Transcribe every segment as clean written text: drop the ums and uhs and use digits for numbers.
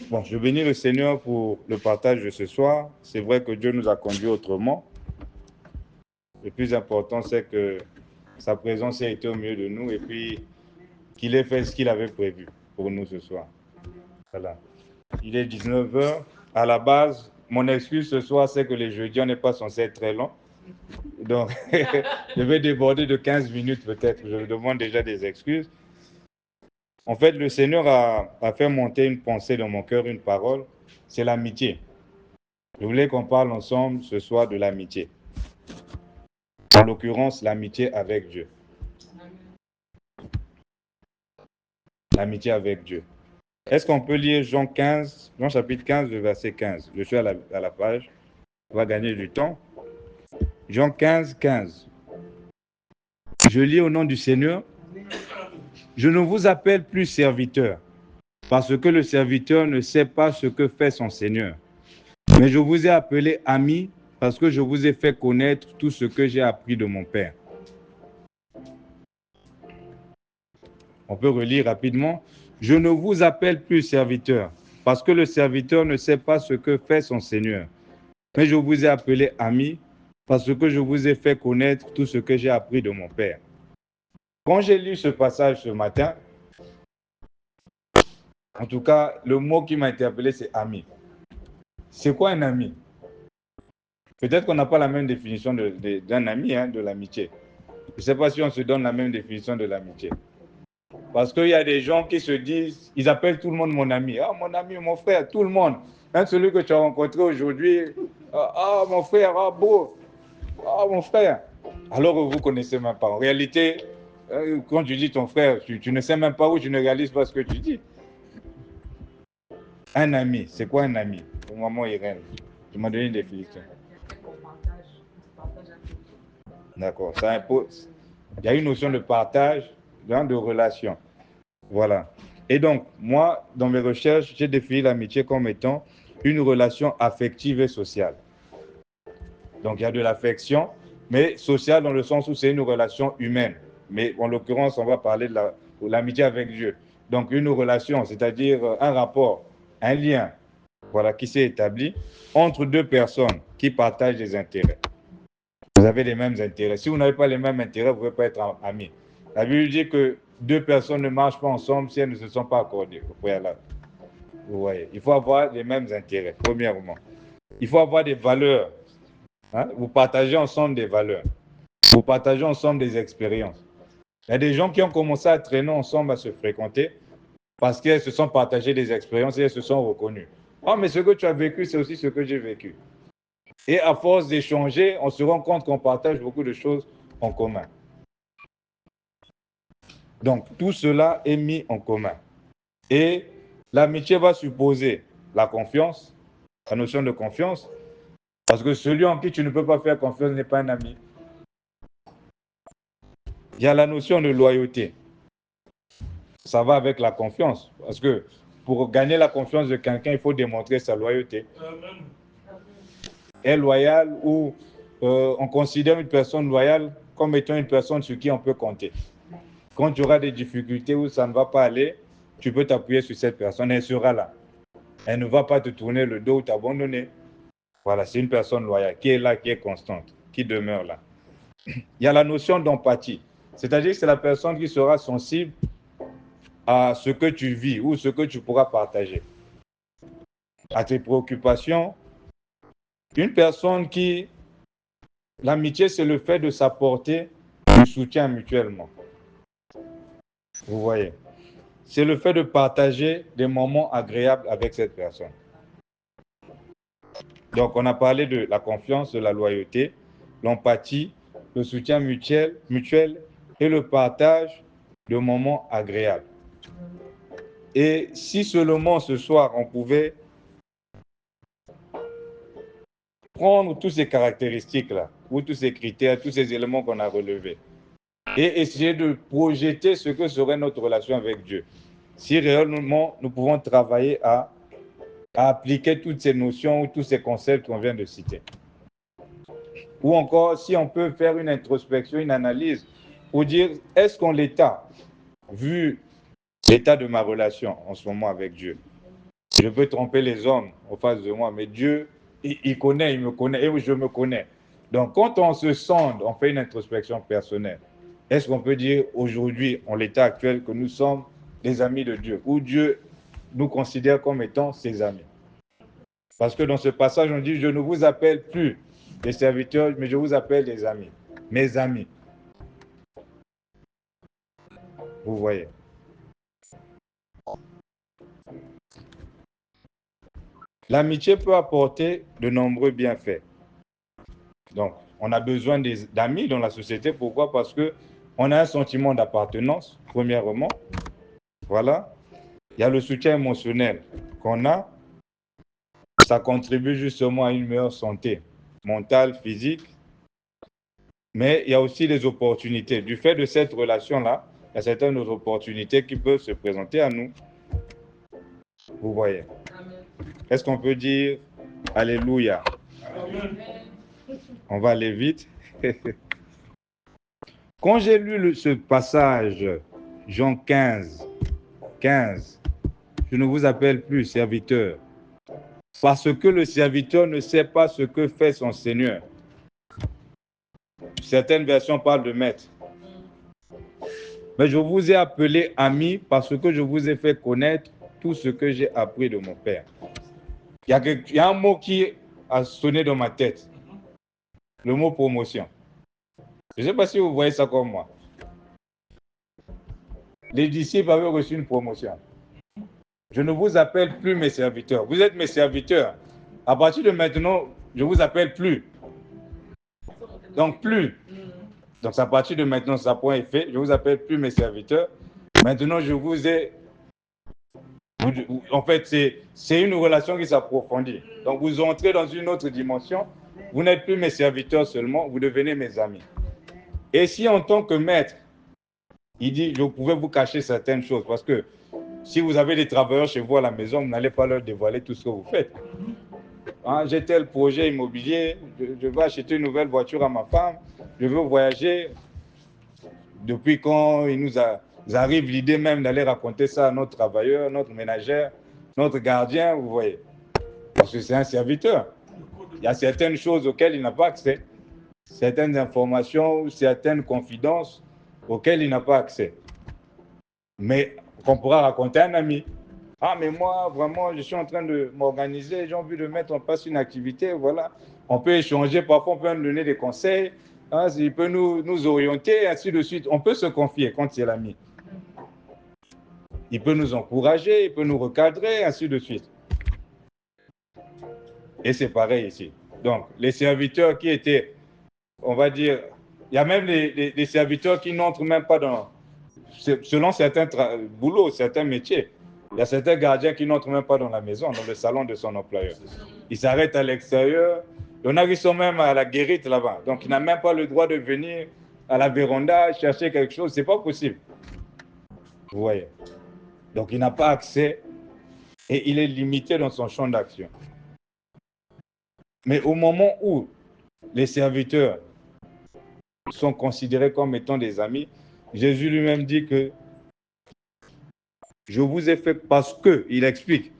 Bon, je bénis le Seigneur pour le partage de ce soir. C'est vrai que Dieu nous a conduits autrement. Le plus important, c'est que sa présence ait été au milieu de nous et puis qu'il ait fait ce qu'il avait prévu pour nous ce soir. Voilà. Il est 19 heures. À la base, mon excuse ce soir, c'est que les jeudis, on n'est pas censé être très long. Donc, je vais déborder de 15 minutes peut-être. Je demande déjà des excuses. En fait, le Seigneur a fait monter une pensée dans mon cœur, une parole. C'est l'amitié. Je voulais qu'on parle ensemble ce soir de l'amitié. En l'occurrence, l'amitié avec Dieu. L'amitié avec Dieu. Est-ce qu'on peut lire Jean 15, Jean chapitre 15, le verset 15? Je suis à la page. On va gagner du temps. Jean 15, 15. Je lis au nom du Seigneur. Je ne vous appelle plus serviteur, parce que le serviteur ne sait pas ce que fait son Seigneur. Mais je vous ai appelé ami, parce que je vous ai fait connaître tout ce que j'ai appris de mon Père. On peut relire rapidement. Je ne vous appelle plus serviteur, parce que le serviteur ne sait pas ce que fait son Seigneur. Mais je vous ai appelé ami, parce que je vous ai fait connaître tout ce que j'ai appris de mon Père. Quand j'ai lu ce passage ce matin, en tout cas, le mot qui m'a interpellé, c'est ami. C'est quoi un ami? Peut-être qu'on n'a pas la même définition d'un ami, de l'amitié. Je ne sais pas si on se donne la même définition de l'amitié. Parce qu'il y a des gens qui se disent, ils appellent tout le monde mon ami. Ah, mon ami, mon frère, tout le monde. Même celui que tu as rencontré aujourd'hui. Ah, mon frère, ah, beau. Ah, mon frère. Alors vous ne connaissez même pas. En réalité, quand tu dis ton frère, tu ne sais même pas où, tu ne réalises pas ce que tu dis. Un ami, c'est quoi un ami? Pour maman Irène, tu m'as donné une définition. D'accord, ça impose. Il y a une notion de partage, de relation. Voilà. Et donc, moi, dans mes recherches, j'ai défini l'amitié comme étant une relation affective et sociale. Donc, il y a de l'affection, mais sociale dans le sens où c'est une relation humaine. Mais en l'occurrence, on va parler de l'amitié avec Dieu. Donc, une relation, c'est-à-dire un rapport, un lien, voilà, qui s'est établi entre deux personnes qui partagent des intérêts. Vous avez les mêmes intérêts. Si vous n'avez pas les mêmes intérêts, vous ne pouvez pas être amis. La Bible dit que deux personnes ne marchent pas ensemble si elles ne se sont pas accordées au préalable. Vous voyez, il faut avoir les mêmes intérêts, premièrement. Il faut avoir des valeurs. Vous partagez ensemble des valeurs. Vous partagez ensemble des expériences. Il y a des gens qui ont commencé à traîner ensemble, à se fréquenter, parce qu'elles se sont partagées des expériences et elles se sont reconnues. Oh, mais ce que tu as vécu, c'est aussi ce que j'ai vécu. Et à force d'échanger, on se rend compte qu'on partage beaucoup de choses en commun. Donc, tout cela est mis en commun. Et l'amitié va supposer la confiance, la notion de confiance, parce que celui en qui tu ne peux pas faire confiance n'est pas un ami. Il y a la notion de loyauté. Ça va avec la confiance, parce que pour gagner la confiance de quelqu'un, il faut démontrer sa loyauté. Est loyal ou on considère une personne loyale comme étant une personne sur qui on peut compter. Quand tu auras des difficultés où ça ne va pas aller, tu peux t'appuyer sur cette personne, elle sera là. Elle ne va pas te tourner le dos ou t'abandonner. Voilà, c'est une personne loyale qui est là, qui est constante, qui demeure là. Il y a la notion d'empathie, c'est-à-dire que c'est la personne qui sera sensible à ce que tu vis ou ce que tu pourras partager, à tes préoccupations. Une personne qui... L'amitié, c'est le fait de s'apporter du soutien mutuellement. Vous voyez, c'est le fait de partager des moments agréables avec cette personne. Donc, on a parlé de la confiance, de la loyauté, l'empathie, le soutien mutuel et le partage de moments agréables. Et si seulement ce soir, on pouvait prendre toutes ces caractéristiques-là, ou tous ces critères, tous ces éléments qu'on a relevés, et essayer de projeter ce que serait notre relation avec Dieu. Si réellement nous pouvons travailler à appliquer toutes ces notions ou tous ces concepts qu'on vient de citer. Ou encore, si on peut faire une introspection, une analyse, pour dire, est-ce qu'en l'état, vu l'état de ma relation en ce moment avec Dieu, Je peux tromper les hommes en face de moi, mais Dieu, il connaît, il me connaît, et je me connais. Donc, quand on se sonde, on fait une introspection personnelle. Est-ce qu'on peut dire aujourd'hui, en l'état actuel, que nous sommes des amis de Dieu, ou Dieu nous considère comme étant ses amis? Parce que dans ce passage, on dit, je ne vous appelle plus des serviteurs, mais je vous appelle des amis, mes amis. Vous voyez. L'amitié peut apporter de nombreux bienfaits. Donc, on a besoin d'amis dans la société. Pourquoi? Parce qu'on a un sentiment d'appartenance, premièrement. Voilà. Il y a le soutien émotionnel qu'on a. Ça contribue justement à une meilleure santé mentale, physique. Mais il y a aussi des opportunités. Du fait de cette relation-là, il y a certaines opportunités qui peuvent se présenter à nous. Vous voyez. Est-ce qu'on peut dire Alléluia? Amen. On va aller vite. Quand j'ai lu ce passage, Jean 15, je ne vous appelle plus serviteur, parce que le serviteur ne sait pas ce que fait son Seigneur. Certaines versions parlent de maître. Mais je vous ai appelé ami parce que je vous ai fait connaître tout ce que j'ai appris de mon Père. Il y a un mot qui a sonné dans ma tête. Le mot promotion. Je ne sais pas si vous voyez ça comme moi. Les disciples avaient reçu une promotion. Je ne vous appelle plus mes serviteurs. Vous êtes mes serviteurs. À partir de maintenant, je ne vous appelle plus. Donc plus. Donc à partir de maintenant, ça point est fait. Je ne vous appelle plus mes serviteurs. Maintenant, je vous ai... En fait, c'est une relation qui s'approfondit. Donc vous entrez dans une autre dimension. Vous n'êtes plus mes serviteurs seulement, vous devenez mes amis. Et si en tant que maître, il dit, je pouvais vous cacher certaines choses, parce que si vous avez des travailleurs chez vous à la maison, vous n'allez pas leur dévoiler tout ce que vous faites. Hein, j'ai tel projet immobilier, je veux acheter une nouvelle voiture à ma femme, je veux voyager. Depuis quand il nous arrive l'idée même d'aller raconter ça à notre travailleur, notre ménagère, notre gardien, vous voyez. Parce que c'est un serviteur. Il y a certaines choses auxquelles il n'a pas accès, certaines informations, certaines confidences auxquelles il n'a pas accès. Mais qu'on pourra raconter à un ami. Ah, mais moi, vraiment, je suis en train de m'organiser, j'ai envie de mettre en place une activité, voilà. On peut échanger, parfois on peut nous donner des conseils, hein, il peut nous orienter, ainsi de suite. On peut se confier quand c'est l'ami. Il peut nous encourager, il peut nous recadrer, ainsi de suite. Et c'est pareil ici. Donc, les serviteurs qui étaient, on va dire, il y a même des serviteurs qui n'entrent même pas dans, selon certains boulots, certains métiers. Il y a certains gardiens qui n'entrent même pas dans la maison, dans le salon de son employeur. Ils s'arrêtent à l'extérieur. Il y en a qui sont même à la guérite là-bas. Donc, il n'a même pas le droit de venir à la véranda chercher quelque chose. Ce n'est pas possible. Vous voyez. Donc, il n'a pas accès et il est limité dans son champ d'action. Mais au moment où les serviteurs sont considérés comme étant des amis, Jésus lui-même dit que je vous ai fait, parce que, il explique,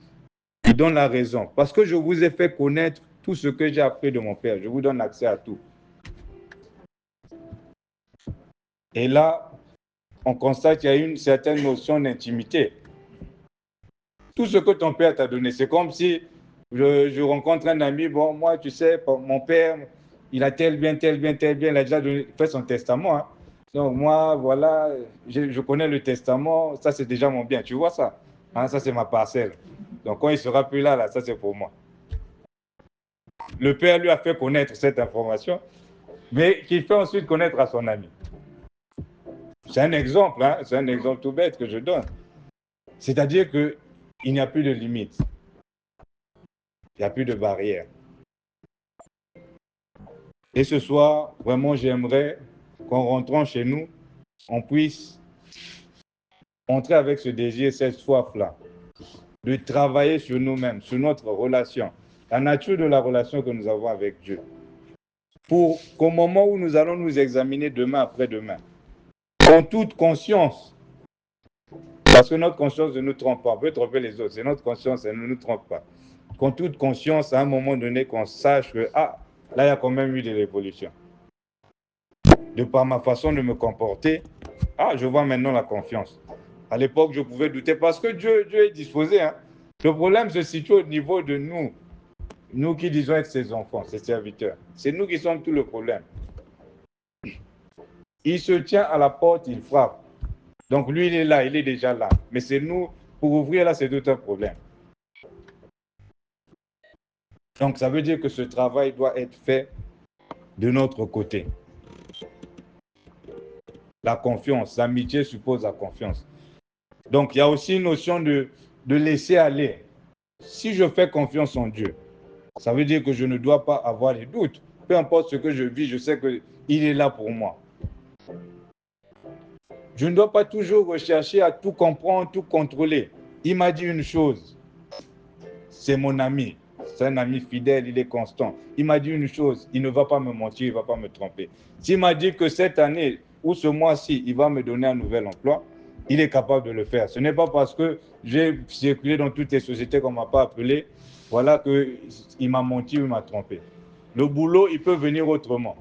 il donne la raison, parce que je vous ai fait connaître tout ce que j'ai appris de mon Père, je vous donne accès à tout. Et là, on constate qu'il y a une certaine notion d'intimité. Tout ce que ton Père t'a donné, c'est comme si je rencontre un ami, bon, moi, tu sais, mon Père, il a tel bien, il a déjà fait son testament, hein. Donc moi, voilà, je connais le testament, ça c'est déjà mon bien, tu vois ça, hein, ça c'est ma parcelle. Donc quand il ne sera plus là, ça c'est pour moi. Le Père lui a fait connaître cette information, mais qu'il fait ensuite connaître à son ami. C'est un exemple, hein, c'est un exemple tout bête que je donne. C'est-à-dire qu'il n'y a plus de limite, il n'y a plus de barrière. Et ce soir, vraiment, j'aimerais qu'en rentrant chez nous, on puisse entrer avec ce désir, cette soif-là, de travailler sur nous-mêmes, sur notre relation, la nature de la relation que nous avons avec Dieu. Pour qu'au moment où nous allons nous examiner demain après-demain, en toute conscience, Parce que notre conscience ne nous trompe pas. On peut tromper les autres. C'est notre conscience, elle ne nous trompe pas. Qu'en toute conscience, à un moment donné, qu'on sache que, là, il y a quand même eu des révolutions. De par ma façon de me comporter, je vois maintenant la confiance. À l'époque, je pouvais douter parce que Dieu est disposé. Hein. Le problème se situe au niveau de nous qui disons être ses enfants, ses serviteurs. C'est nous qui sommes tout le problème. Il se tient à la porte, il frappe. Donc lui, il est là, il est déjà là. Mais c'est nous, pour ouvrir là, c'est tout un problème. Donc ça veut dire que ce travail doit être fait de notre côté. La confiance, l'amitié suppose la confiance. Donc il y a aussi une notion de laisser aller. Si je fais confiance en Dieu, ça veut dire que je ne dois pas avoir des doutes. Peu importe ce que je vis, je sais qu'il est là pour moi. Je ne dois pas toujours rechercher à tout comprendre, tout contrôler. Il m'a dit une chose. C'est mon ami. C'est un ami fidèle, il est constant. Il m'a dit une chose, il ne va pas me mentir, il ne va pas me tromper. S'il m'a dit que cette année ou ce mois-ci, il va me donner un nouvel emploi, il est capable de le faire. Ce n'est pas parce que j'ai circulé dans toutes les sociétés qu'on ne m'a pas appelé, voilà qu'il m'a menti ou il m'a trompé. Le boulot, il peut venir autrement.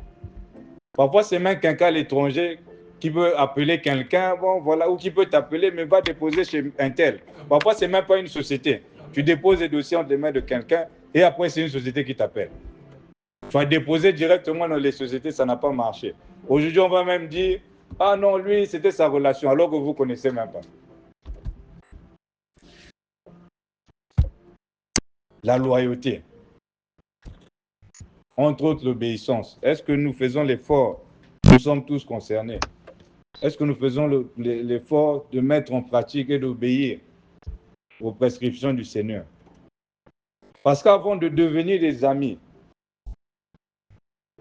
Parfois, c'est même quelqu'un à l'étranger qui peut appeler quelqu'un, ou qui peut t'appeler, mais va déposer chez un tel. Parfois, c'est même pas une société. Tu déposes des dossiers entre les mains de quelqu'un et après, c'est une société qui t'appelle. Tu vas déposer directement dans les sociétés, ça n'a pas marché. Aujourd'hui, on va même dire, non, lui, c'était sa relation, alors que vous ne connaissez même pas. La loyauté. Entre autres, l'obéissance. Est-ce que nous faisons l'effort? Nous sommes tous concernés. Est-ce que nous faisons l'effort de mettre en pratique et d'obéir aux prescriptions du Seigneur? Parce qu'avant de devenir des amis,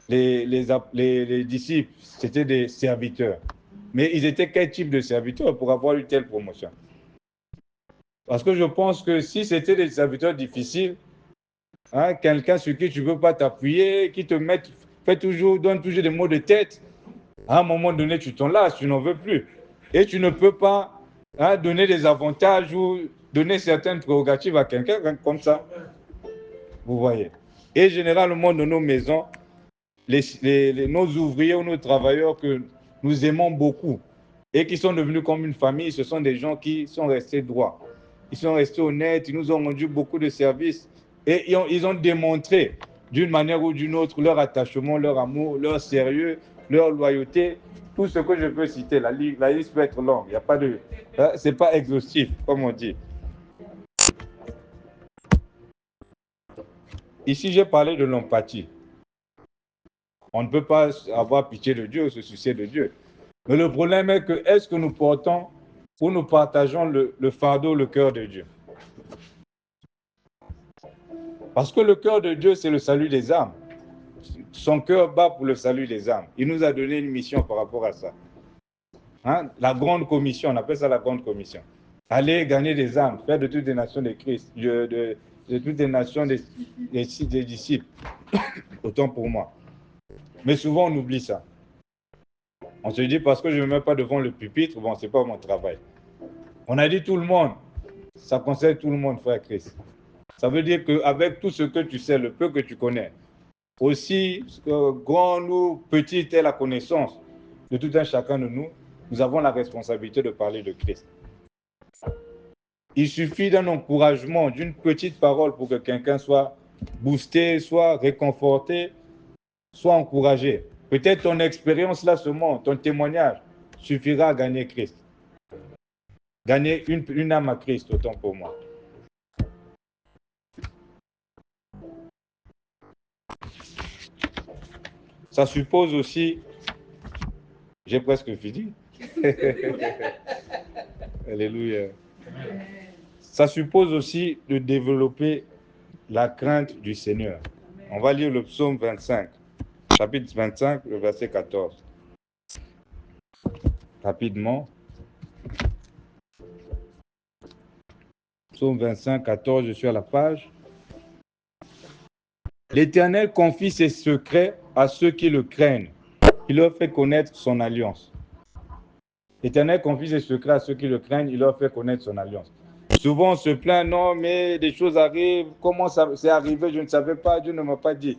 les disciples, c'était des serviteurs. Mais ils étaient quel type de serviteurs pour avoir une telle promotion? Parce que je pense que si c'était des serviteurs difficiles, quelqu'un sur qui tu ne peux pas t'appuyer, qui te donne toujours des mots de tête, à un moment donné, tu t'en lasses, tu n'en veux plus. Et tu ne peux pas donner des avantages ou donner certaines prérogatives à quelqu'un comme ça. Vous voyez. Et généralement, dans nos maisons, nos ouvriers ou nos travailleurs que nous aimons beaucoup et qui sont devenus comme une famille, ce sont des gens qui sont restés droits. Ils sont restés honnêtes, ils nous ont rendu beaucoup de services et ils ont démontré d'une manière ou d'une autre leur attachement, leur amour, leur sérieux, leur loyauté. Tout ce que je peux citer, la liste peut être longue. Il y a pas de, c'est pas exhaustif, comme on dit. Ici, j'ai parlé de l'empathie. On ne peut pas avoir pitié de Dieu ou se soucier de Dieu. Mais le problème est que est-ce que nous portons ou nous partageons le fardeau, le cœur de Dieu? Parce que le cœur de Dieu, c'est le salut des âmes. Son cœur bat pour le salut des âmes. Il nous a donné une mission par rapport à ça. La grande commission, on appelle ça la grande commission. Aller gagner des âmes, faire de toutes les nations de Christ, de toutes les nations des disciples. Autant pour moi. Mais souvent, on oublie ça. On se dit, parce que je ne me mets pas devant le pupitre, ce n'est pas mon travail. On a dit tout le monde. Ça concerne tout le monde, frère Christ. Ça veut dire qu'avec tout ce que tu sais, le peu que tu connais, aussi grand ou petite est la connaissance de tout un chacun de nous, nous avons la responsabilité de parler de Christ. Il suffit d'un encouragement, d'une petite parole pour que quelqu'un soit boosté, soit réconforté, soit encouragé. Peut-être ton expérience là seulement, ton témoignage suffira à gagner Christ. Gagner une âme à Christ, autant pour moi. Ça suppose aussi, j'ai presque fini. Alléluia. Ça suppose aussi de développer la crainte du Seigneur. On va lire le psaume 25, chapitre 25, le verset 14. Rapidement. Psaume 25, 14, je suis à la page. L'Éternel confie ses secrets à ceux qui le craignent. Il leur fait connaître son alliance. L'Éternel confie ses secrets à ceux qui le craignent, il leur fait connaître son alliance. Souvent, on se plaint, non, mais des choses arrivent. Comment ça c'est arrivé? Je ne savais pas, Dieu ne m'a pas dit.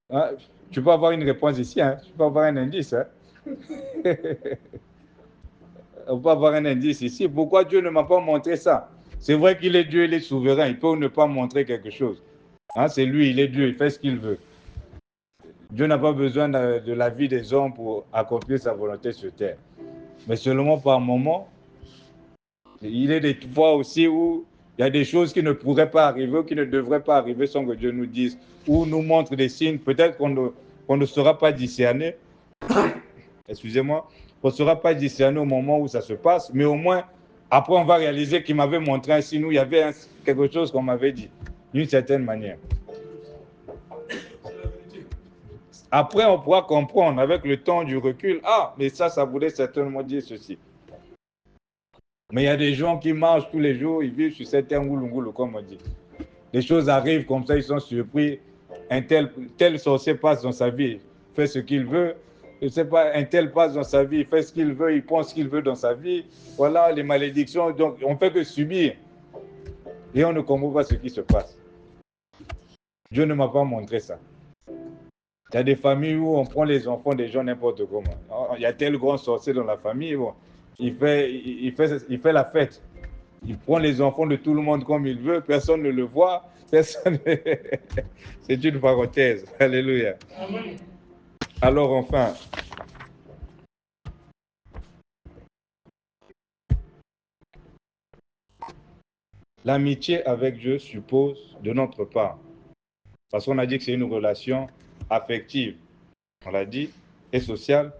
Hein? Tu peux avoir une réponse ici, hein? Tu peux avoir un indice. Hein? On peut avoir un indice ici. Pourquoi Dieu ne m'a pas montré ça? C'est vrai qu'il est Dieu, il est souverain. Il peut ne pas montrer quelque chose. Hein? C'est lui, il est Dieu, il fait ce qu'il veut. Dieu n'a pas besoin de la vie des hommes pour accomplir sa volonté sur terre. Mais seulement par moment, il y a des fois aussi où il y a des choses qui ne pourraient pas arriver ou qui ne devraient pas arriver sans que Dieu nous dise ou nous montre des signes. Peut-être qu'on ne saura pas discerner. Excusez-moi. On ne saura pas discerner au moment où ça se passe. Mais au moins, après, on va réaliser qu'il m'avait montré un signe où il y avait quelque chose qu'on m'avait dit. D'une certaine manière. Après, on pourra comprendre avec le temps du recul. Ah, mais ça voulait certainement dire ceci. Mais il y a des gens qui marchent tous les jours, ils vivent sur cette terre ngoulou, comme on dit. Les choses arrivent comme ça, ils sont surpris. Un tel sorcier passe dans sa vie, fait ce qu'il veut. Je ne sais pas, un tel passe dans sa vie, fait ce qu'il veut, il pense ce qu'il veut dans sa vie. Voilà les malédictions. Donc, on ne fait que subir. Et on ne comprend pas ce qui se passe. Dieu ne m'a pas montré ça. Il y a des familles où on prend les enfants des gens n'importe comment. Il y a tel grand sorcier dans la famille, bon, il fait la fête. Il prend les enfants de tout le monde comme il veut, personne ne le voit. C'est une parenthèse. Alléluia. Amen. Alors enfin, l'amitié avec Dieu suppose de notre part, parce qu'on a dit que c'est une relation affective, on l'a dit, et sociale,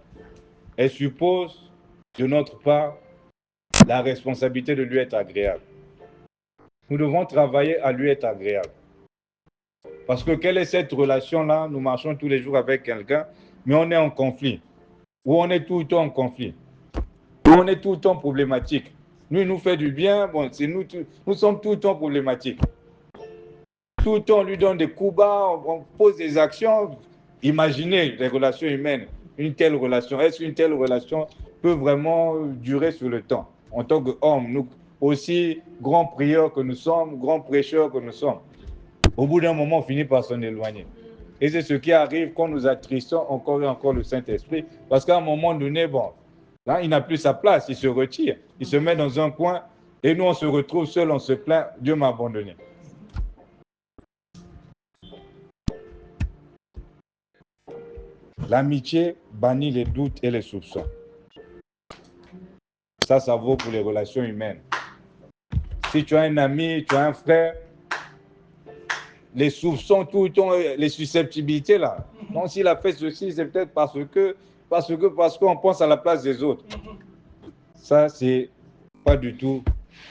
elle suppose de notre part la responsabilité de lui être agréable. Nous devons travailler à lui être agréable. Parce que quelle est cette relation-là? Nous marchons tous les jours avec quelqu'un, mais on est en conflit. Ou on est tout le temps en conflit. Ou on est tout le temps problématique. Lui, il nous fait du bien, bon, c'est nous sommes tout le temps problématiques. Tout le temps, on lui donne des coups bas, on pose des actions. Imaginez les relations humaines, une telle relation. Est-ce qu'une telle relation peut vraiment durer sur le temps? En tant qu'hommes, nous aussi, grands prieurs que nous sommes, grands prêcheurs que nous sommes. Au bout d'un moment, on finit par s'en éloigner. Et c'est ce qui arrive quand nous attristons encore et encore le Saint-Esprit. Parce qu'à un moment donné, bon, là, il n'a plus sa place, il se retire, il se met dans un coin et nous, on se retrouve seuls, on se plaint, Dieu m'a abandonné. L'amitié bannit les doutes et les soupçons. Ça vaut pour les relations humaines. Si tu as un ami, tu as un frère, les soupçons, tout le temps, les susceptibilités là. Donc s'il a fait ceci, c'est peut-être parce qu'on pense à la place des autres. Ça, c'est pas du tout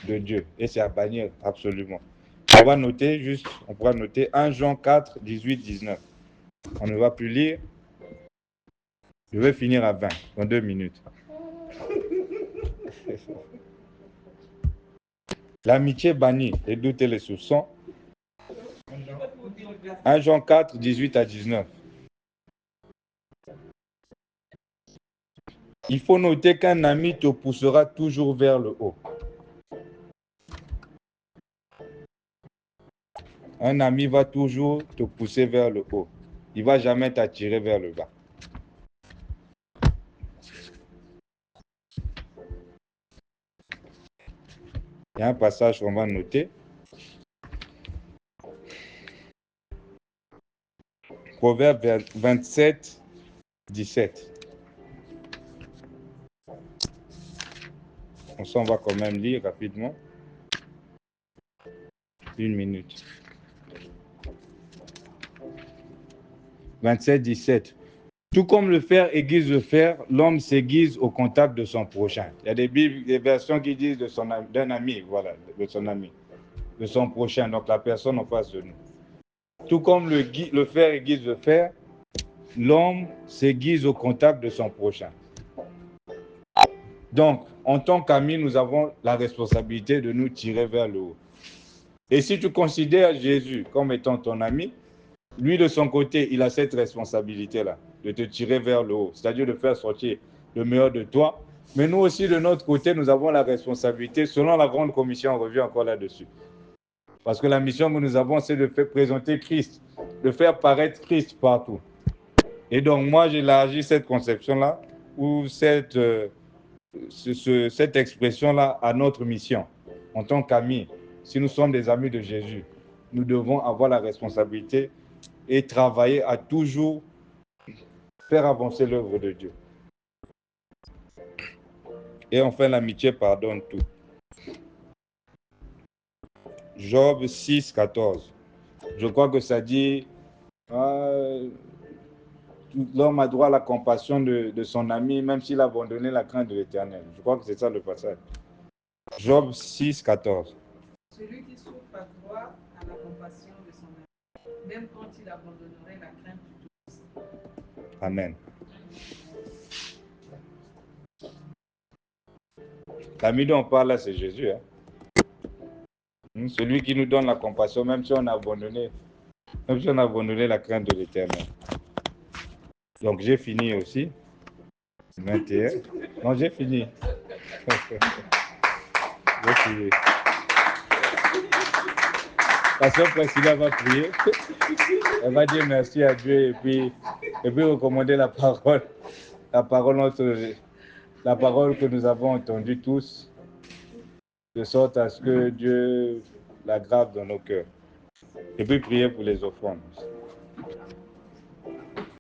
de Dieu. Et c'est à bannir absolument. On va noter juste, on pourra noter 1 Jean 4, 18, 19. On ne va plus lire. Je vais finir à 20, dans 2 minutes. L'amitié bannit les doutes et les soupçons. 1 Jean 4, 18 à 19. Il faut noter qu'un ami te poussera toujours vers le haut. Un ami va toujours te pousser vers le haut. Il ne va jamais t'attirer vers le bas. Il y a un passage qu'on va noter. Proverbe 27, 17. On va quand même lire rapidement. 1 minute. 27, 17. Tout comme le fer aiguise le fer, l'homme s'aiguise au contact de son prochain. Il y a des versions qui disent d'un ami, voilà, de son ami, de son prochain, donc la personne en face de nous. Tout comme le fer aiguise le fer, l'homme s'aiguise au contact de son prochain. Donc, en tant qu'amis, nous avons la responsabilité de nous tirer vers le haut. Et si tu considères Jésus comme étant ton ami, lui, de son côté, il a cette responsabilité-là, de te tirer vers le haut, c'est-à-dire de faire sortir le meilleur de toi, Mais nous aussi, de notre côté, nous avons la responsabilité, selon la grande commission, on revient encore là-dessus. Parce que la mission que nous avons, c'est de faire présenter Christ, de faire paraître Christ partout. Et donc, moi, j'élargis cette conception-là, ou cette expression-là à notre mission. En tant qu'amis, si nous sommes des amis de Jésus, nous devons avoir la responsabilité et travailler à toujours faire avancer l'œuvre de Dieu. Et enfin, l'amitié pardonne tout. Job 6, 14. Je crois que ça dit, l'homme a droit à la compassion de son ami, même s'il a abandonné la crainte de l'Éternel. Je crois que c'est ça le passage. Job 6, 14. Celui qui souffre a droit à la compassion de son ami, même quand il abandonnerait la crainte du Tout-Puissant. Amen. L'ami dont on parle là, c'est Jésus. Hein? Celui qui nous donne la compassion, même si on a abandonné la crainte de l'Éternel. Donc j'ai fini aussi. 21. Non, j'ai fini. J'ai fini. La sœur Priscilla va prier. Elle va dire merci à Dieu et puis recommander la parole que nous avons entendue tous, de sorte à ce que Dieu la grave dans nos cœurs. Et puis prier pour les offrandes.